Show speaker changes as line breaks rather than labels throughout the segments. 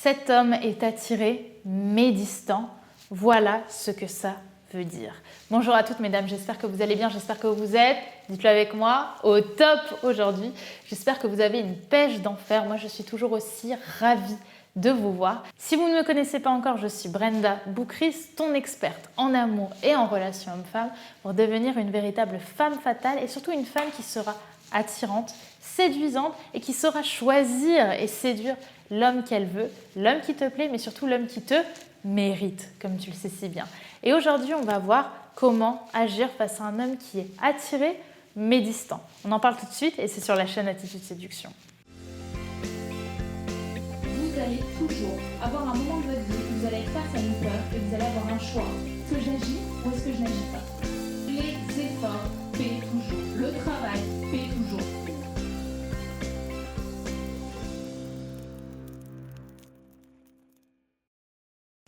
Cet homme est attiré mais distant. Voilà ce que ça veut dire. Bonjour à toutes mesdames, j'espère que vous allez bien, j'espère que vous êtes, dites-le avec moi, au top aujourd'hui. J'espère que vous avez une pêche d'enfer. Moi, je suis toujours aussi ravie de vous voir. Si vous ne me connaissez pas encore, je suis Brenda Boucris, ton experte en amour et en relations homme-femme pour devenir une véritable femme fatale et surtout une femme qui sera attirante, séduisante et qui saura choisir et séduire l'homme qu'elle veut, l'homme qui te plaît, mais surtout l'homme qui te mérite, comme tu le sais si bien. Et aujourd'hui, on va voir comment agir face à un homme qui est attiré mais distant. On en parle tout de suite et c'est sur la chaîne Attitude Séduction.
Vous allez toujours avoir un moment de votre vie où vous allez être face à une peur et vous allez avoir un choix. Est-ce que j'agis ou est-ce que je n'agis pas? Les efforts paient toujours. Le travail paie toujours.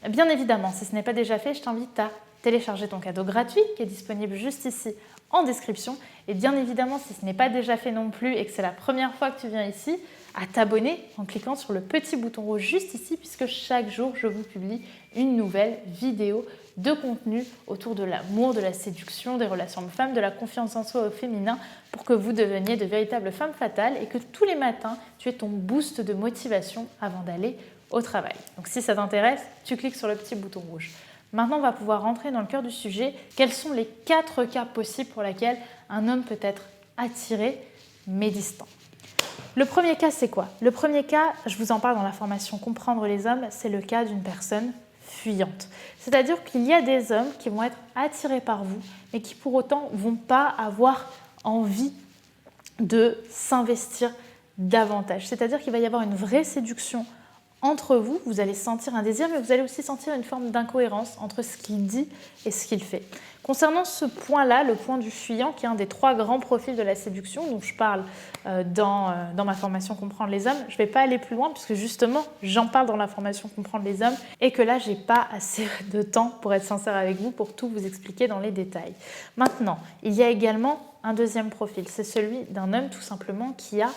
Bien évidemment, si ce n'est pas déjà fait, je t'invite à télécharger ton cadeau gratuit qui est disponible juste ici en description. Et bien évidemment, si ce n'est pas déjà fait non plus et que c'est la première fois que tu viens ici, à t'abonner en cliquant sur le petit bouton rouge juste ici puisque chaque jour, je vous publie une nouvelle vidéo de contenu autour de l'amour, de la séduction, des relations hommes-femmes, de la confiance en soi au féminin pour que vous deveniez de véritables femmes fatales et que tous les matins, tu aies ton boost de motivation avant d'aller au travail. Donc si ça t'intéresse, tu cliques sur le petit bouton rouge. Maintenant, on va pouvoir rentrer dans le cœur du sujet. Quels sont les 4 cas possibles pour lesquels un homme peut être attiré mais distant? Le premier cas, c'est quoi? Le premier cas, je vous en parle dans la formation Comprendre les hommes, c'est le cas d'une personne fuyante. C'est-à-dire qu'il y a des hommes qui vont être attirés par vous, mais qui pour autant ne vont pas avoir envie de s'investir davantage. C'est-à-dire qu'il va y avoir une vraie séduction entre vous, vous allez sentir un désir, mais vous allez aussi sentir une forme d'incohérence entre ce qu'il dit et ce qu'il fait. Concernant ce point-là, le point du fuyant, qui est un des 3 grands profils de la séduction, dont je parle dans ma formation Comprendre les hommes, je ne vais pas aller plus loin, puisque justement, j'en parle dans la formation Comprendre les hommes, et que là, je n'ai pas assez de temps pour être sincère avec vous, pour tout vous expliquer dans les détails. Maintenant, il y a également un deuxième profil, c'est celui d'un homme tout simplement qui a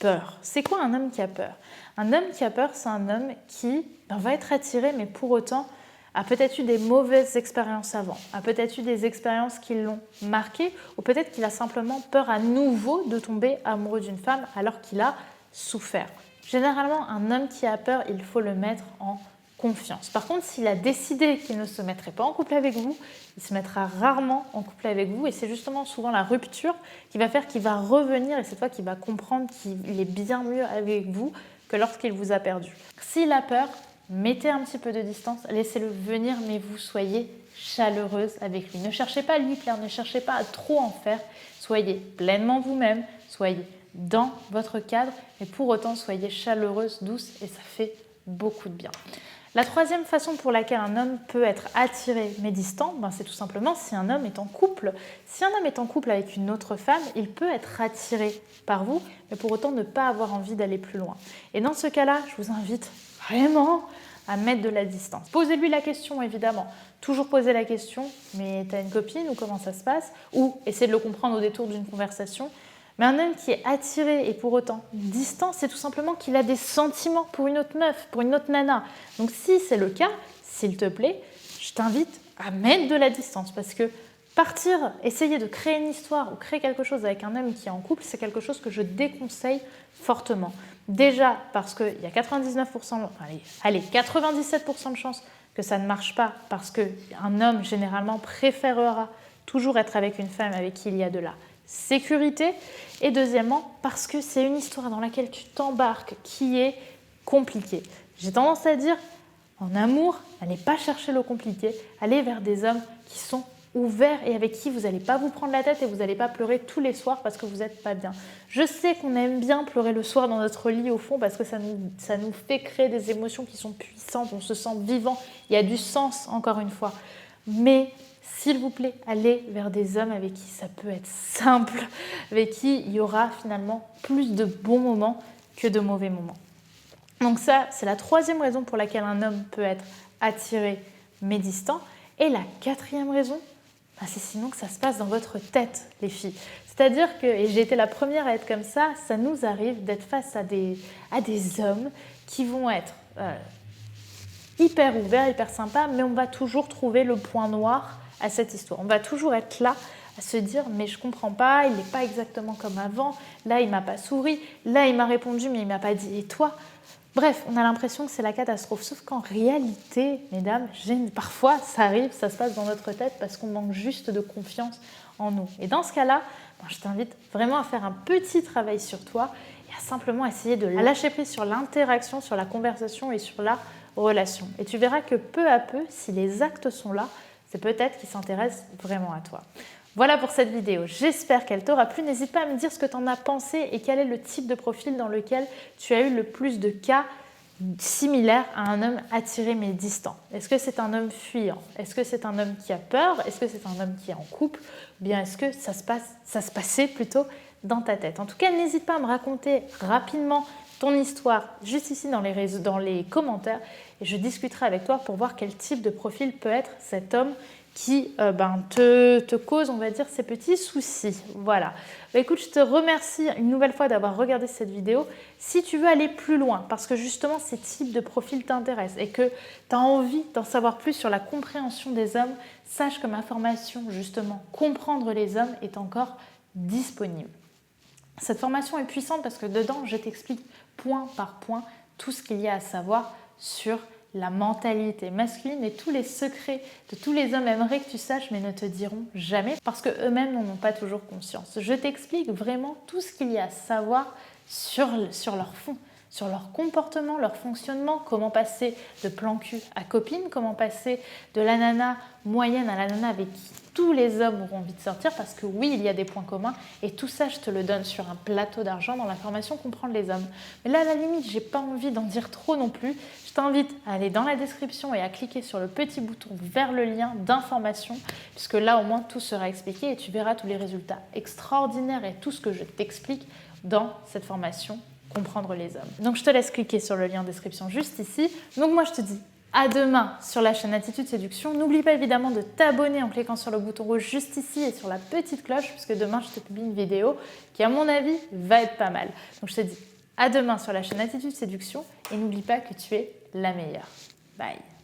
peur. C'est quoi un homme qui a peur? Un homme qui a peur, c'est un homme qui va être attiré, mais pour autant a peut-être eu des mauvaises expériences avant, a peut-être eu des expériences qui l'ont marqué, ou peut-être qu'il a simplement peur à nouveau de tomber amoureux d'une femme alors qu'il a souffert. Généralement, un homme qui a peur, il faut le mettre en confiance. Par contre, s'il a décidé qu'il ne se mettrait pas en couple avec vous, il se mettra rarement en couple avec vous et c'est justement souvent la rupture qui va faire qu'il va revenir et cette fois qu'il va comprendre qu'il est bien mieux avec vous que lorsqu'il vous a perdu. S'il a peur, mettez un petit peu de distance, laissez-le venir mais vous soyez chaleureuse avec lui. Ne cherchez pas à lui plaire, ne cherchez pas à trop en faire, soyez pleinement vous-même, soyez dans votre cadre mais pour autant soyez chaleureuse, douce et ça fait beaucoup de bien. La troisième façon pour laquelle un homme peut être attiré mais distant, c'est tout simplement si un homme est en couple. Si un homme est en couple avec une autre femme, il peut être attiré par vous, mais pour autant ne pas avoir envie d'aller plus loin. Et dans ce cas-là, je vous invite vraiment à mettre de la distance. Posez-lui la question, évidemment. Toujours poser la question, mais t'as une copine ou comment ça se passe? Ou essayez de le comprendre au détour d'une conversation. Mais un homme qui est attiré et pour autant distant, c'est tout simplement qu'il a des sentiments pour une autre meuf, pour une autre nana. Donc si c'est le cas, s'il te plaît, je t'invite à mettre de la distance parce que partir, essayer de créer une histoire ou créer quelque chose avec un homme qui est en couple, c'est quelque chose que je déconseille fortement. Déjà parce qu'il y a 97% de chances que ça ne marche pas parce qu'un homme généralement préférera toujours être avec une femme avec qui il y a de la sécurité et deuxièmement parce que c'est une histoire dans laquelle tu t'embarques qui est compliquée. J'ai tendance à dire en amour, n'allez pas chercher le compliqué, allez vers des hommes qui sont ouverts et avec qui vous n'allez pas vous prendre la tête et vous n'allez pas pleurer tous les soirs parce que vous n'êtes pas bien. Je sais qu'on aime bien pleurer le soir dans notre lit au fond parce que ça nous fait créer des émotions qui sont puissantes, on se sent vivant, il y a du sens encore une fois. Mais s'il vous plaît, allez vers des hommes avec qui ça peut être simple, avec qui il y aura finalement plus de bons moments que de mauvais moments. Donc ça, c'est la troisième raison pour laquelle un homme peut être attiré mais distant. Et la quatrième raison, c'est sinon que ça se passe dans votre tête, les filles. C'est-à-dire que, et j'ai été la première à être comme ça nous arrive d'être face à des hommes qui vont être hyper ouvert, hyper sympa, mais on va toujours trouver le point noir à cette histoire. On va toujours être là à se dire mais je comprends pas, il n'est pas exactement comme avant, là il m'a pas souri, là il m'a répondu mais il m'a pas dit et toi. Bref, on a l'impression que c'est la catastrophe, sauf qu'en réalité, mesdames, parfois ça arrive, ça se passe dans notre tête parce qu'on manque juste de confiance en nous. Et dans ce cas-là, je t'invite vraiment à faire un petit travail sur toi et à simplement essayer de lâcher prise sur l'interaction, sur la conversation et sur la relation. Et tu verras que peu à peu, si les actes sont là, c'est peut-être qu'ils s'intéressent vraiment à toi. Voilà pour cette vidéo, j'espère qu'elle t'aura plu. N'hésite pas à me dire ce que tu en as pensé et quel est le type de profil dans lequel tu as eu le plus de cas similaires à un homme attiré mais distant. Est-ce que c'est un homme fuyant? Est-ce que c'est un homme qui a peur? Est-ce que c'est un homme qui est en couple? Ou bien est-ce que ça se passait plutôt dans ta tête? En tout cas, n'hésite pas à me raconter rapidement ton histoire juste ici dans les commentaires et je discuterai avec toi pour voir quel type de profil peut être cet homme qui te cause, on va dire, ces petits soucis. Voilà. Écoute, je te remercie une nouvelle fois d'avoir regardé cette vidéo. Si tu veux aller plus loin, parce que justement ces types de profils t'intéressent et que tu as envie d'en savoir plus sur la compréhension des hommes, sache que ma formation, justement, Comprendre les hommes, est encore disponible. Cette formation est puissante parce que dedans, je t'explique point par point tout ce qu'il y a à savoir sur la mentalité masculine et tous les secrets de tous les hommes aimeraient que tu saches mais ne te diront jamais parce qu'eux-mêmes n'en ont pas toujours conscience. Je t'explique vraiment tout ce qu'il y a à savoir sur leur fond, sur leur comportement, leur fonctionnement, comment passer de plan cul à copine, comment passer de la nana moyenne à la nana avec qui tous les hommes auront envie de sortir parce que oui, il y a des points communs et tout ça, je te le donne sur un plateau d'argent dans la formation Comprendre les hommes. Mais là, à la limite, j'ai pas envie d'en dire trop non plus. Je t'invite à aller dans la description et à cliquer sur le petit bouton vers le lien d'information puisque là, au moins, tout sera expliqué et tu verras tous les résultats extraordinaires et tout ce que je t'explique dans cette formation Comprendre les hommes. Donc, je te laisse cliquer sur le lien en description juste ici. Donc, moi, je te dis à demain sur la chaîne Attitude Séduction. N'oublie pas évidemment de t'abonner en cliquant sur le bouton rouge juste ici et sur la petite cloche puisque demain, je te publie une vidéo qui, à mon avis, va être pas mal. Donc, je te dis à demain sur la chaîne Attitude Séduction et n'oublie pas que tu es la meilleure. Bye.